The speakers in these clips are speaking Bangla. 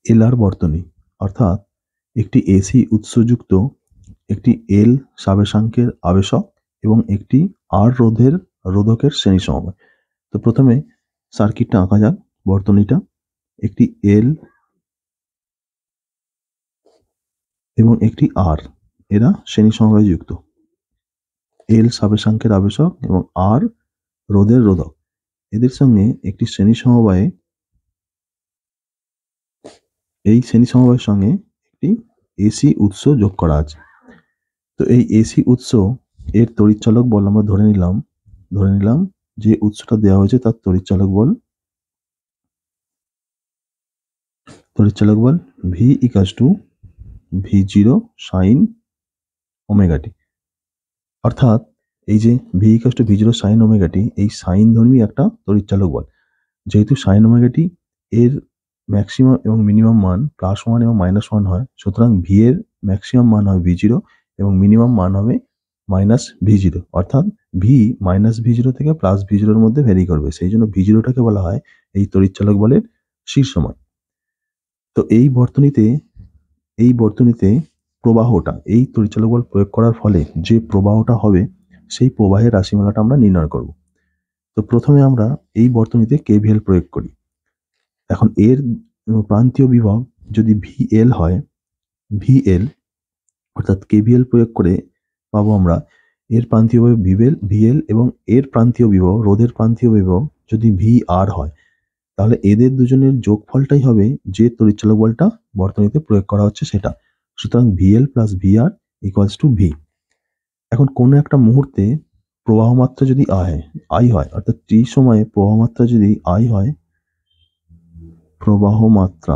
এলআর বর্তনী, অর্থাৎ একটি এসি উৎসযুক্ত একটি এল সাবেশাঙ্কের আবেশক এবং একটি আর রোধকের শ্রেণী সমবায়। তো প্রথমে সার্কিটটা আঁকা যাক। বর্তনীটা একটি এল এবং একটি আর, এরা শ্রেণী সমবায়ে যুক্ত। এল সাবেশাঙ্কের আবেশক এবং আর রোধক, এদের সঙ্গে একটি শ্রেণী সমবায়ে, এই শ্রেণী সমবায়ের সঙ্গে একটি এসি উৎস যোগ করা আছে। তো এই এসি উৎস এর তড়িৎচালক বল আমরা ধরে নিলাম যে উৎসটা দেওয়া হয়েছে তার তড়িৎচালক বল V equals to V0 sine omega t. অর্থাৎ এই যে V equals to V0 sine omega t, এই সাইন ধর্মী একটা তড়িৎচালক বল। যেহেতু সাইন ওমেগা টি এর ম্যাক্সিমাম এবং মিনিমাম মান +1 এবং -1 হয়, সুতরাং ভি এর ম্যাক্সিমাম মান হবে V0 এবং মিনিমাম মান হবে -V0, অর্থাৎ ভি -V0 থেকে +V0 এর মধ্যে ভ্যারি করবে। সেই জন্য V0টাকে বলা হয় এই তড়িৎচালক বলের শীর্ষ মান। তো এই বর্তনীতে প্রবাহটা, এই তড়িৎচালক বল প্রয়োগ করার ফলে যে প্রবাহটা হবে সেই প্রবাহের রাশিমালাটা আমরা নির্ণয় করব। তো প্রথমে আমরা এই বর্তনীতে কেভিএল প্রয়োগ করি। এখন এর প্রান্তীয় বিভব যদি ভিএল হয়, ভিএল অর্থাৎ কেভিএল প্রয়োগ করে পাবো আমরা এর প্রান্তীয় ভিএল এবং এর প্রান্তীয় বিভব, রোধের প্রান্তীয় বিভব যদি ভি আর হয়, তাহলে এদের দুজনের যোগফলটাই হবে যে তড়িৎচালক বলটা বর্তনীতে প্রয়োগ করা হচ্ছে সেটা। সুতরাং VL plus VR equals to V. এখন কোনো একটা মুহূর্তে প্রবাহ মাত্রা যদি আই হয়, অর্থাৎ টি সময়ে প্রবাহ মাত্রা যদি আই হয়, প্রবাহ মাত্রা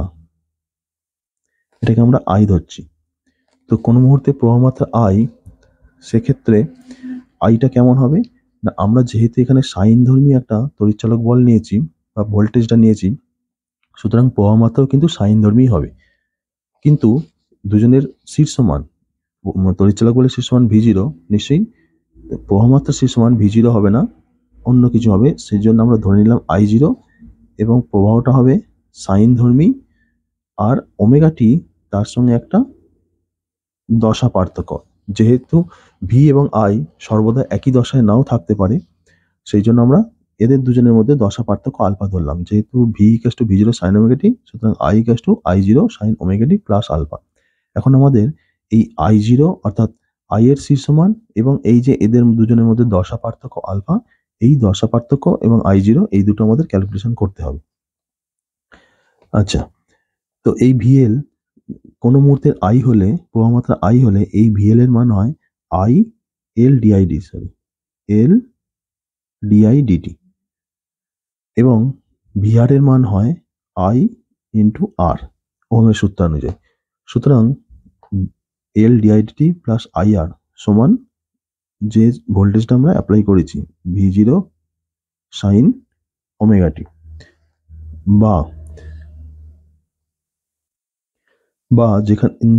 এটাকে আমরা আই ধরছি। তো কোনো মুহূর্তে প্রবাহ মাত্রা আই, সেক্ষেত্রে আইটা কেমন হবে না, আমরা যেহেতু এখানে সাইন ধর্মী একটা তড়িৎচালক বল নিয়েছি বা ভোল্টেজটা নিয়েছি, সুতরাং প্রবাহ মাত্রাও কিন্তু সাইন ধর্মী হবে। কিন্তু দুজনের শীর্ষ মান, তড়িৎচালক বলের শীর্ষ মান V0, নিশ্চয়ই প্রবাহ মাত্রার শীর্ষ মান V0 হবে না, অন্য কিছু হবে। সেই জন্য আমরা ধরে নিলাম I0 এবং প্রবাহটা হবে সাইন ধর্মী, আর ওমেগা টি তার সঙ্গে একটা দশা পার্থক্য। যেহেতু ভি এবং আই সর্বদা একই দশায় নাও থাকতে পারে, সেই জন্য আমরা এদের দুজনের মধ্যে দশা পার্থক্য আলফা ধরলাম। যেহেতু V equals to V0 sine omega t, সুতরাং I equals to I0 sine omega t plus alpha. এখন আমাদের এই I0 অর্থাৎ আই এর শীর্ষ মান এবং এই যে এদের দুজনের মধ্যে দশা পার্থক্য আলফা, এই দশা পার্থক্য এবং I0 এই দুটো আমাদের ক্যালকুলেশন করতে হবে। আচ্ছা, তো এই ভিএল কোনো মুহূর্তের আই হলে, প্রবাহ মাত্রা আই হলে, এই ভিএল এর মান হয় আই এল ডিআইডিটি এবং ভিআর এর মান হয় আই ইন্টু আর ওহমের সূত্র অনুযায়ী। সুতরাং এল ডিআইডিটি প্লাস আইআর সমান যে ভোল্টেজটা আমরা অ্যাপ্লাই করেছি V0 সাইন ওমেগা টি, বা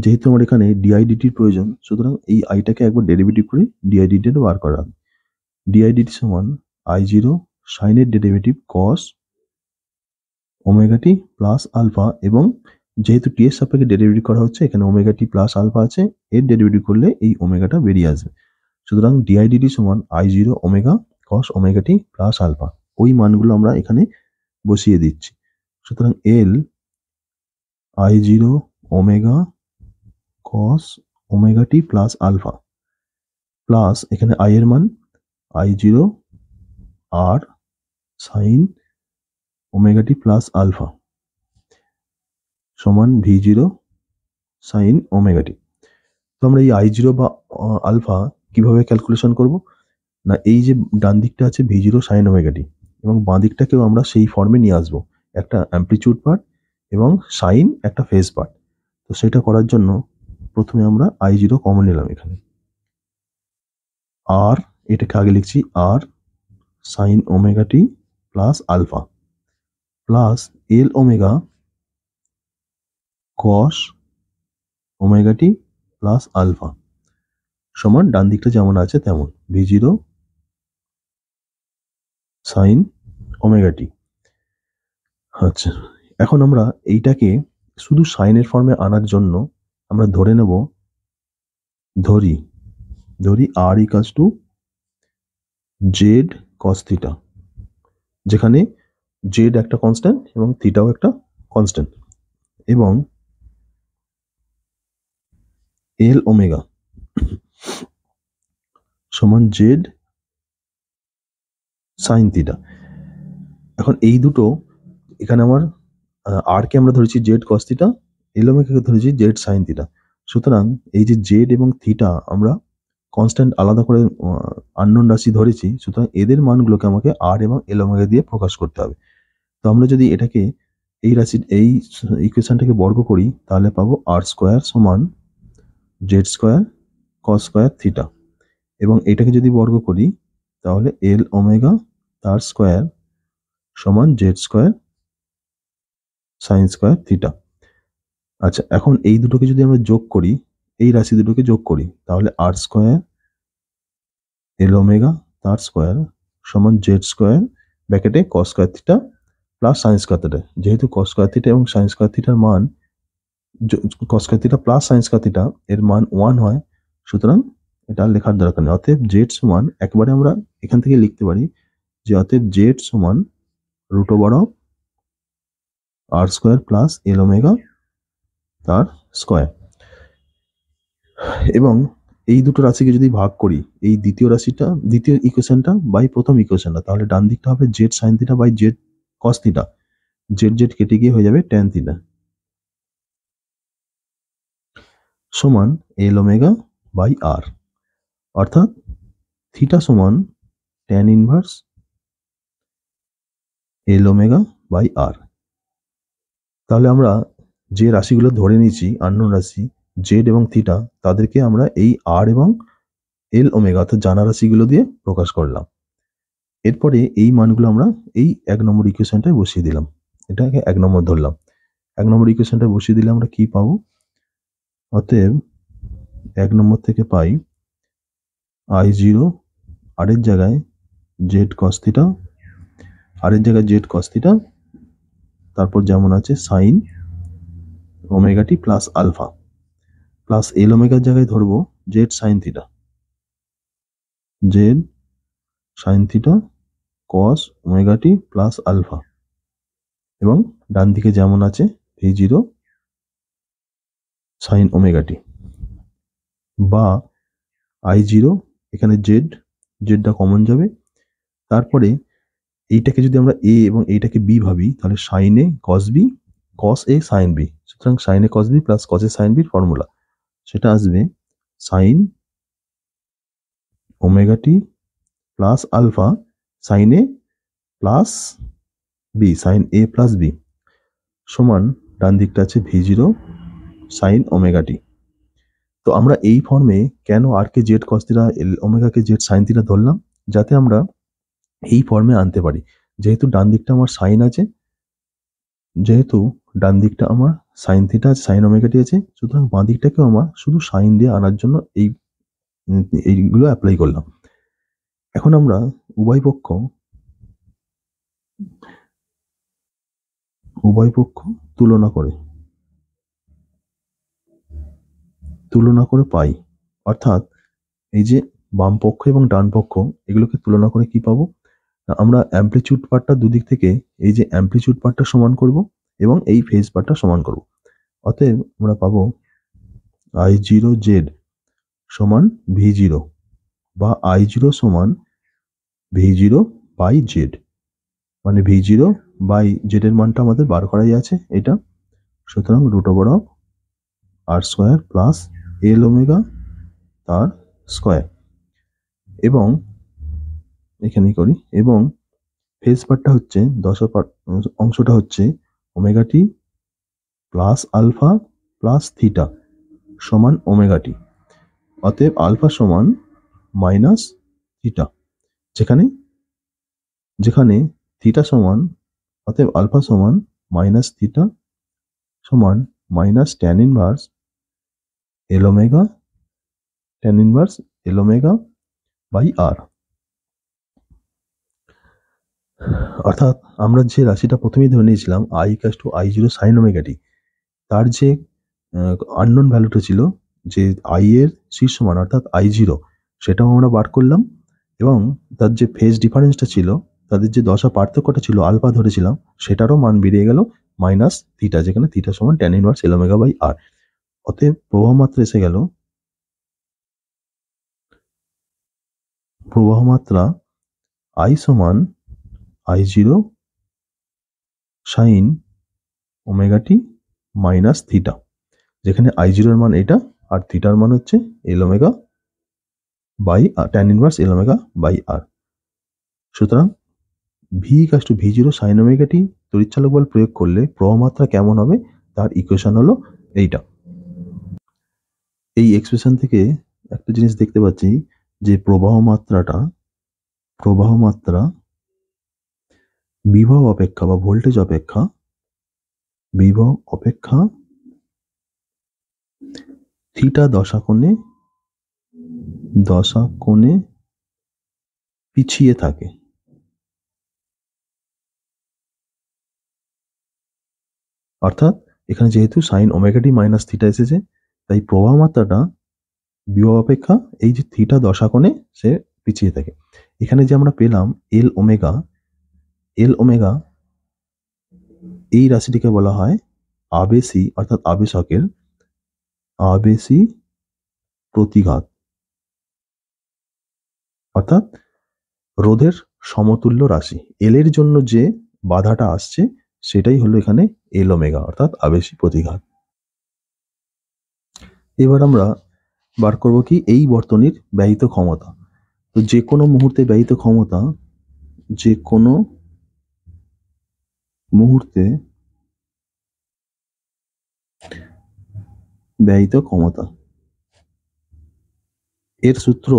যেহেতু আমার এখানে ডিআইডিটির প্রয়োজন, সুতরাং এই আইটাকে একবার ডেরিভেটিভ করে ডিআইডিটিটা বার করা হবে। ডিআইডিটি সমান I0 সাইনের ডেরিভেটিভ কস ওমেগা টি প্লাস আলফা, এবং যেহেতু টি এর সাপেক্ষে ডেরিভেটিভ করা হচ্ছে, এখানে ওমেগা টি প্লাস আলফা আছে, এর ডেরিভেটিভ করলে এই ওমেগাটা বেরিয়ে আসবে। সুতরাং ডিআইডিটি সমান I0 omega cos omega t plus alpha. ওই মানগুলো আমরা এখানে বসিয়ে দিচ্ছি। সুতরাং এল I0 omega cos omega t plus alpha plus এখানে আই এর মান I0 আর sine omega t plus alpha সমান V0 সাইন ওমেগা টি। তো আমরা এই I0 বা আলফা কিভাবে ক্যালকুলেশন করব না, এই যে ডান দিকটা আছে V0 সাইন ওমেগা টি এবং বাঁ দিকটাকেও আমরা সেই ফর্মে নিয়ে আসবো, একটা অ্যামপ্লিটিউড পার্ট এবং সাইন একটা ফেজ পার্ট। তো সেটা করার জন্য প্রথমে আমরা I0 কমন নিলাম এখানে, আর এটাকে আগে লিখছি R sine omega t plus alpha plus L omega cos omega t plus alpha সমান ডান দিকটা যেমন আছে তেমন V0 সাইন ওমেগা টি। আচ্ছা, এখন আমরা এইটাকে শুধু সাইনের ফর্মে আনার জন্য আমরা ধরে নেব, ধরি R equals to Z cos theta, যেখানে জেড একটা কনস্ট্যান্ট এবং থিটাও একটা কনস্ট্যান্ট, এবং এল ওমেগা সমান জেড সাইন থিটা। এখন এই দুটো, এখানে আমার আর কে আমরা ধরেছি জেড কস থিটা, এল ওমেগাকে ধরেছি জেড সাইন থিটা। সুতরাং এই যে জেড এবং থিটা আমরা কনস্ট্যান্ট আলাদা করে আননোন রাশি ধরেছি, সুতরাং এদের মানগুলোকে আমাকে আর এবং এল ওমেগা দিয়ে প্রকাশ করতে হবে। তো আমরা যদি এটাকে এই রাশির এই ইকুয়েশনটাকে বর্গ করি, তাহলে পাবো আর স্কোয়ার সমান Z square cos square theta, এবং এটাকে যদি বর্গ করি তাহলে এল ওমেগা তার স্কোয়ার সমান Z square sine square theta. আচ্ছা, এখন এই দুটোকে যদি আমরা যোগ করি, এই রাশি দুটোকে যোগ করি, তাহলে আর স্কোয়ার এল ওমেগা তার স্কোয়ার সমান জেড স্কোয়ার ব্র্যাকেটে cos square theta plus sine square theta. যেহেতু কস স্কোয়ার থিটা এবং সাইন স্কোয়ার থিটার মান, cos square theta plus sine square theta এর মান 1 হয়, সুতরাং এটা লেখার দরকার নেই। অতএব জেড সমান, একবারে আমরা এখান থেকে লিখতে পারি যে অতএব জেড সমান root over of R square plus L omega তার স্কোয়ার। এবং এই দুটো রাশিকে যদি ভাগ করি, এই দ্বিতীয় ইকুয়েশনটা বাই প্রথম ইকুয়েশনটা, তাহলে ডান দিকটা হবে Z sine theta by Z cos theta, Z Z কেটে গিয়ে হয়ে যাবে ট্যান থিটা সমান এল ওমেগা বাই আর, অর্থাৎ থিটা সমান tan inverse L omega by R. তাহলে আমরা যে রাশিগুলো ধরে নিয়েছি আননোন রাশি জেড এবং থিটা, তাদেরকে আমরা এই আর এবং এল ওমেগা অর্থাৎ জানা রাশিগুলো দিয়ে প্রকাশ করলাম। এরপরে এই মানগুলো আমরা এই 1 নম্বর ইকুয়েশনটায় বসিয়ে দিলাম, এটাকে 1 নম্বর ধরলাম। 1 নম্বর ইকুয়েশনটা বসিয়ে দিলে আমরা কি পাবো? অতএব 1 নম্বর থেকে পাই I0 আর এর জায়গায় জেড কস থিটা, আর এর জায়গায় জেড কস থিটা, তারপর যেমন আছে sine omega t plus alpha, plus L ওমেগার জায়গায় ধরবো Z sine theta, Z sine theta cos omega t plus alpha, এবং ডান দিকে যেমন আছে V0 সাইন ওমেগা টি, বা I0 এখানে জেডটা কমন যাবে। তারপরে এইটাকে যদি আমরা এ এবং এইটাকে বি ভাবি, তাহলে sign A cos B, cos A sign B, সুতরাং sign A cos B plus cos A sign বির ফর্মুলা, সেটা আসবে sine omega t plus alpha sign এ প্লাস বি, সাইন এ প্লাস বি সমান ডান দিকটা আছে V0 সাইন ওমেগা টি। তো আমরা এই ফর্মে কেন আর কে জেড কস থিটা, এল ওমেগাকে জেড সাইন থিটা ধরলাম? যাতে আমরা এই ফর্মে আনতে পারি। যেহেতু ডান দিকটা আমার সাইন আছে, যেহেতু ডান দিকটা আমার সাইন থিটা আছে, সাইন ওমেগা টি আছে, সুতরাং বাঁ দিকটাকেও আমার শুধু সাইন দিয়ে আনার জন্য এইগুলো অ্যাপ্লাই করলাম। এখন আমরা উভয় পক্ষ তুলনা করে পাই, অর্থাৎ এই যে বাম পক্ষ এবং ডান পক্ষ এগুলোকে তুলনা করে কি পাবো? আমরা অ্যামপ্লিচিউড পার্টটা দুদিক থেকে এই যে অ্যামপ্লিচিউড পার্টটা সমান করব এবং এই ফেজ পার্টটা সমান করব। অতএব আমরা পাবো I0 জেড সমান V0, বা I0 সমান V0 বাই জেড, মানে V0 বাই জেড এর মানটা আমাদের বার করাই আছে এটা, সুতরাং root over of R square plus L omega তার স্কোয়ার, এবং এখানে করি, এবং ফেজ পার্টটা হচ্ছে অংশটা হচ্ছে omega t plus alpha plus theta সমান ওমেগা টি। অতএব আলফা সমান মাইনাস থিটা, যেখানে থিটা সমান, অতএব আলফা সমান মাইনাস থিটা সমান minus tan inverse L omega by R. অর্থাৎ আমরা যে রাশিটা প্রথমেই ধরে নিয়েছিলাম I = I0 সাইন ওমেগা টি, তার যে আননোন ভ্যালুটা ছিল, যে আই এর শীর্ষ মান অর্থাৎ I0, সেটাও আমরা বার করলাম, এবং তার যে ফেজ ডিফারেন্সটা ছিল, তাদের যে দশা পার্থক্যটা ছিল আলফা ধরেছিলাম, সেটারও মান বেরিয়ে গেল মাইনাস থিটা, যেখানে থিটা সমান tan inverse L omega by R. অতএব প্রবাহ মাত্রা এসে গেল, প্রবাহ মাত্রা I সমান I0 sine omega t minus theta, যেখানে I0 এর মান এটা আর থিটার মান হচ্ছে L omega by tan inverse L omega by R. সুতরাং V equals to V0 sine omega t তড়িৎচালক বল প্রয়োগ করলে প্রবাহ মাত্রা কেমন হবে তার ইকুয়েশন হলো এইটা। এই এক্সপ্রেশন থেকে একটা জিনিস দেখতে পাচ্ছি যে প্রবাহ মাত্রা বিভব অপেক্ষা বা ভোল্টেজ অপেক্ষা থিটা দশা কোণে পিছিয়ে থাকে। অর্থাৎ এখানে যেহেতু sign omega t minus theta এসেছে, তাই প্রবাহ মাত্রাটা বিভব অপেক্ষা এই যে থিটা দশা কোণে সে পিছিয়ে থাকে। এখানে যে আমরা পেলাম এল ওমেগা, এই রাশিটিকে বলা হয় আবেশী অর্থাৎ আবেশকের আবেশী প্রতিঘাত, অর্থাৎ রোধের সমতুল্য রাশি। এল এর জন্য যে বাধাটা আসছে সেটাই হলো এখানে এল ওমেগা অর্থাৎ আবেশী প্রতিঘাত। এবার আমরা বার করব কি এই বর্তনীর ব্যয়িত ক্ষমতা। তো যে কোনো মুহূর্তে ব্যয়িত ক্ষমতা, এর সূত্র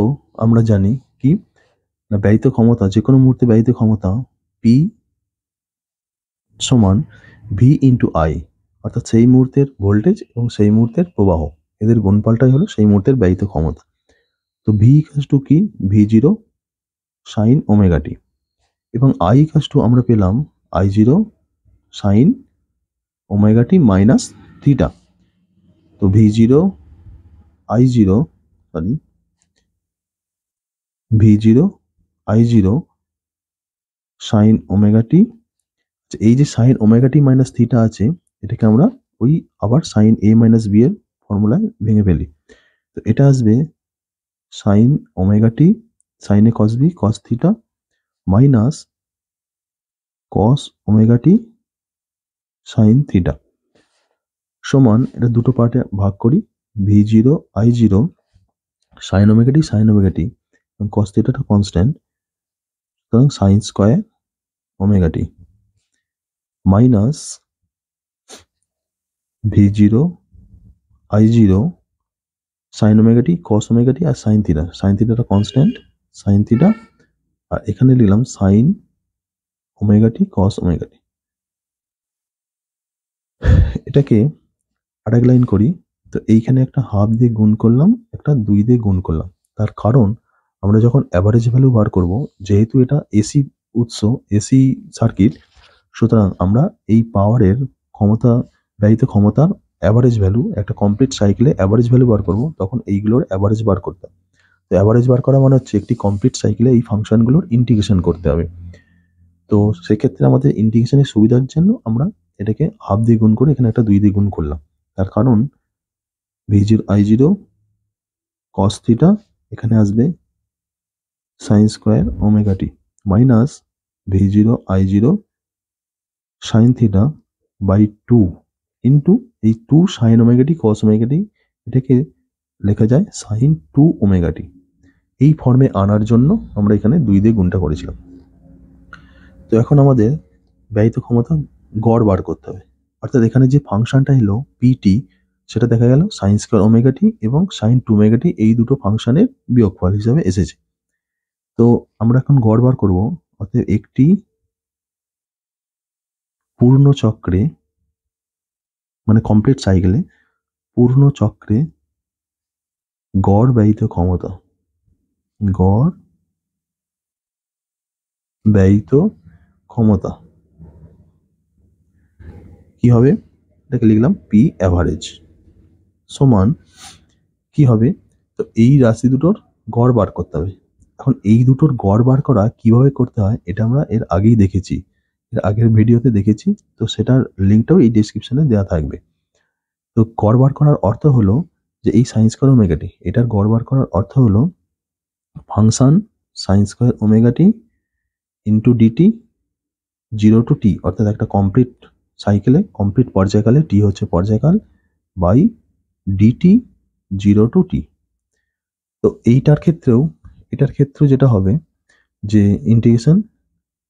আমরা জানি কি না, ব্যয়িত ক্ষমতা যে কোনো মুহূর্তে ব্যয়িত ক্ষমতা পি সমান ভি ইন্টু আই, অর্থাৎ সেই মুহূর্তের ভোল্টেজ এবং সেই মুহূর্তের প্রবাহ, এদের গুণফলটাই হলো সেই মুহূর্তের ব্যয়িত ক্ষমতা। তো ভি ইকাস টু কি V0 সাইন ওমেগা টি, এবং আই ইকাস টু আমরা পেলাম I0 sine omega t minus theta. তো V0 I0 sine omega t, এই যে sign omega t minus theta আছে, এটাকে আমরা ওই আবার সাইন এ মাইনাস বি এর ফর্মুলায় ভেঙে ফেলি। তো এটা আসবে sine omega t sine A cos B cos theta minus cos omega t sine theta সমান, এটা দুটো পার্টে ভাগ করি, V0 I0 sine omega t এবং কস থিটাটা কনস্ট্যান্ট, সুতরাং sine square omega t minus V0 I0 sine omega t cos omega t আর সাইন থিটাটা কনস্ট্যান্ট, সাইন থিটা, আর এখানে লিখলাম sine omega t cos omega t. এটাকে আরেক লাইন করি, তো এইখানে একটা হাফ দিয়ে গুণ করলাম, একটা 2 দিয়ে গুণ করলাম। তার কারণ আমরা যখন অ্যাভারেজ ভ্যালু বার করব, যেহেতু এটা এসি উৎস, এসি সার্কিট, সুতরাং আমরা এই পাওয়ারের ব্যয়িত ক্ষমতার অ্যাভারেজ ভ্যালু, একটা কমপ্লিট সাইকেলে অ্যাভারেজ ভ্যালু বার করব, তখন এইগুলোর অ্যাভারেজ বার করতে হবে। তো অ্যাভারেজ বার করা মানে হচ্ছে একটি কমপ্লিট সাইকেলে এই ফাংশনগুলোর ইন্টিগ্রেশন করতে হবে। তো সেক্ষেত্রে আমাদের ইন্টিগ্রেশনের সুবিধার জন্য আমরা এটাকে হাফ দিয়ে গুণ করে এখানে একটা 2 দিয়ে গুণ করলাম। তার কারণ V0 I0 cos থিটা এখানে আসবে sine square omega t minus V0 I0 sine theta by 2 into এই 2 sine omega t cos omega t, এটাকে লেখা যায় সাইন 2 ওমেগা টি। এই ফর্মে আনার জন্য আমরা এখানে 2 দিয়ে গুণটা করেছিলাম। তো এখন আমাদের ব্যয়িত ক্ষমতা গড় বার করতে হবে, অর্থাৎ এখানে যে ফাংশনটা এলো পিটি, সেটা দেখা গেল সাইন স্কয়ার ওমেগা টি এবং সাইন 2 ওমেগা টি, এই দুটো ফাংশনের বিয়োগফল হিসাবে এসেছে। তো আমরা এখন গড় বার করব, অর্থাৎ একটি পূর্ণ চক্রে মানে কমপ্লিট সাইকেলে পূর্ণ চক্রে গড় ব্যয়িত ক্ষমতা কি হবে, এটাকে লিখলাম পি অ্যাভারেজ সমান কি হবে, তো এই রাশি দুটোর গড় বার করতে হবে। এখন এই দুটোর গড় বার করা কিভাবে করতে হয় এটা আমরা এর আগেই দেখেছি, এর আগের ভিডিওতে দেখেছি, তো সেটার লিঙ্কটাও এই ডেসক্রিপশনে দেওয়া থাকবে। তো গড় বার করার অর্থ হলো যে এই সাইন স্কয়ার ওমেগা টি, এটার গড় বার করার অর্থ হলো function sine square omega t into dt 0 to t, অর্থাৎ একটা কমপ্লিট সাইকেলে কমপ্লিট পর্যায়কালে টি হচ্ছে পর্যায়কাল বাই ডিটি 0 টু টি। তো এটার ক্ষেত্রেও যেটা হবে যে integration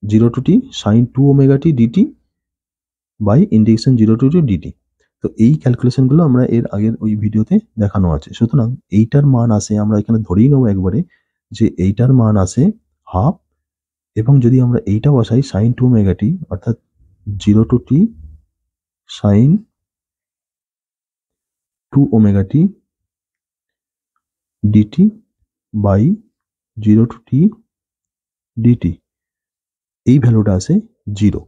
0 to t sine 2 omega t dt by integration 0 to t dt. তো এই ক্যালকুলেশনগুলো আমরা এর আগের ওই ভিডিওতে দেখানো আছে। সুতরাং এইটার মান আসে, আমরা এখানে ধরেই নেবো একবারে যে এইটার মান আসে হাফ, এবং যদি আমরা এইটা বসাই সাইন 2 ওমেগা টি অর্থাৎ 0 to t sine 2 omega t dt by 0 to t dt, এই ভ্যালুটা আসে 0।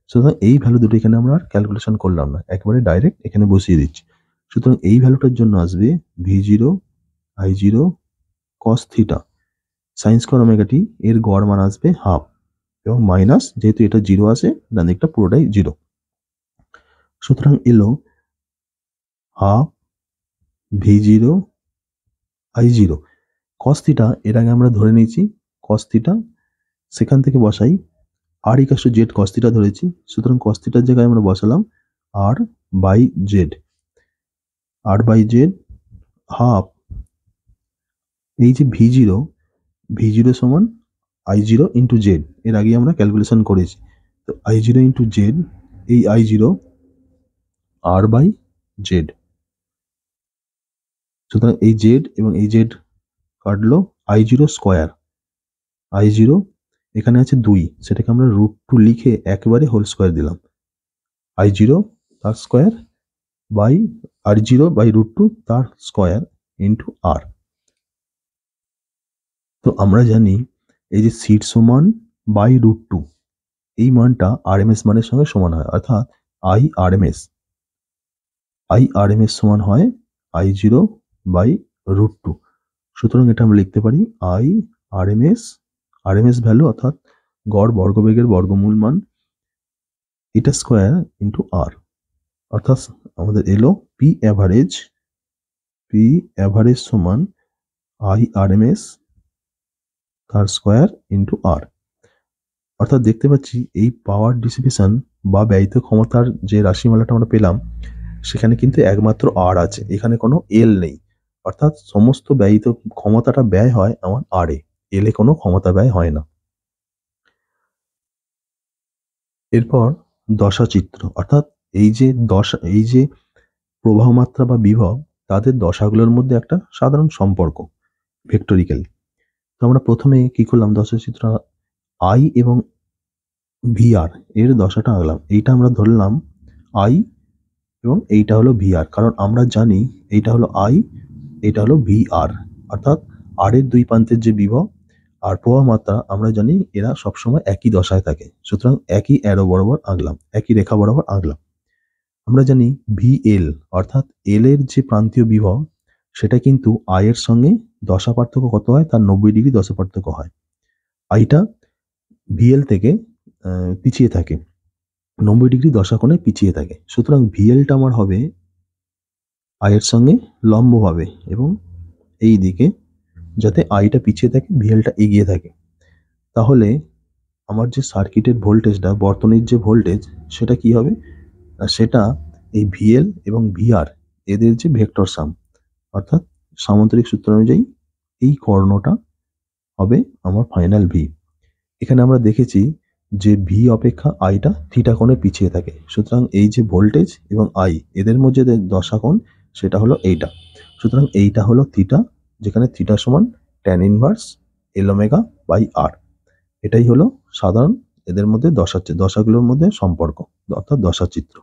সুতরাং এই ভ্যালু দুটো এখানে আমরা আর ক্যালকুলেশন করলাম না, একবারে ডাইরেক্ট এখানে বসিয়ে দিচ্ছি। সুতরাং এই ভ্যালুটার জন্য আসবে v0 i0 cos theta sine square omega t, এর গড় মান আসবে হাফ, এবং মাইনাস যেহেতু এটা 0 আসে ডান দিকটা পুরোটাই 0। সুতরাং এলো half v0 i0 cos theta, এর আগে আমরা ধরে নিয়েছি cos থিটা, সেখান থেকে বসাই r equal to Z cos theta ধরেছি, সুতরাং cos থিটার জায়গায় আমরা বসালাম r by Z, r by Z half এই যে v0 সমান i0 ইন্টু জেড, এর আগে আমরা ক্যালকুলেশন করেছি। তো i0 ইন্টু জেড, এই i0 r বাই জেড, সুতরাং এই জেড এবং এই জেড কাটলো, i0 স্কোয়ার, i0 এখানে আছে 2, সেটাকে আমরা √2 লিখে একেবারে হোল স্কোয়ার দিলাম, i0 তার স্কোয়ার বাই r0 বাই √2 তার স্কোয়ার ইন্টু r। তো আমরা জানি এই যে সিট সমান বাই √2, এই মানটা আরএমএস মানের সঙ্গে সমান হয়, অর্থাৎ আরএমএস সমান হয় i0 বাই √2। সুতরাং এটা আমরা লিখতে পারি আরএমএস ভ্যালু অর্থাৎ গড় বর্গবেগের বর্গমূল মান, এটা স্কোয়ার ইন্টু আর, অর্থাৎ আমাদের এলো পি অ্যাভারেজ সমান আরএমএস তার স্কোয়ার ইন্টু আর। অর্থাৎ দেখতে পাচ্ছি এই পাওয়ার ডিসিপেশন বা ব্যয়িত ক্ষমতার যে রাশিমালাটা আমরা পেলাম সেখানে কিন্তু একমাত্র আর আছে, এখানে কোনো এল নেই, অর্থাৎ সমস্ত ব্যয়িত ক্ষমতাটা ব্যয় হয় আমার আর এল এ কোনো ক্ষমতা ব্যয় হয় না। এরপর দশাচিত্র, অর্থাৎ এই যে প্রবাহ মাত্রা বা বিভব তাদের দশাগুলোর মধ্যে একটা সাধারণ সম্পর্ক ভেক্টরিক্যালি। তো আমরা প্রথমে কি করলাম, দশাচিত্র আই এবং ভিআর এর দশাটা আঁকলাম, এইটা আমরা ধরলাম আই এবং এইটা হলো ভিআর, কারণ আমরা জানি এইটা হলো আই, এটা হলো ভিআর, অর্থাৎ আর এর দুই প্রান্তের যে বিভব আর প্রবাহ মাত্রা আমরা জানি এরা সবসময় একই দশায় থাকে, সুতরাং একই অ্যারো বরাবর আঁকলাম, একই রেখা বরাবর আঁকলাম। আমরা জানি ভিএল অর্থাৎ এল এর যে প্রান্তীয় বিভব সেটা কিন্তু আই এর সঙ্গে দশা পার্থক্য কত হয়, তার 90 ডিগ্রি দশা পার্থক্য হয়, আইটা ভিএল থেকে পিছিয়ে থাকে, 90 ডিগ্রি দশা কোণে পিছিয়ে থাকে। সুতরাং ভিএলটা আমার হবে আই এর সঙ্গে লম্বভাবে এবং এই দিকে, যাতে আইটা পিছিয়ে থাকে ভিএলটা এগিয়ে থাকে। তাহলে আমার যে সার্কিটের ভোল্টেজটা, বর্তনীর যে ভোল্টেজ সেটা কি হবে, সেটা এই ভিএল এবং ভিআর এদের যে ভেক্টর সাম, অর্থাৎ সামান্তরিক সূত্র অনুযায়ী এই কর্ণটা হবে আমার ফাইনাল ভি। এখানে আমরা দেখেছি যে ভি অপেক্ষা আইটা থিটা কোণে পিছিয়ে থাকে, সুতরাং এই যে ভোল্টেজ এবং আই এদের মধ্যে যে দশা কোণ সেটা হলো এইটা, সুতরাং এইটা হলো থিটা, যেখানে থিটা সমান tan inverse L omega by R. এটাই হলো সাধারণ এদের মধ্যে দশাগুলোর মধ্যে সম্পর্ক, অর্থাৎ দশাচিত্র।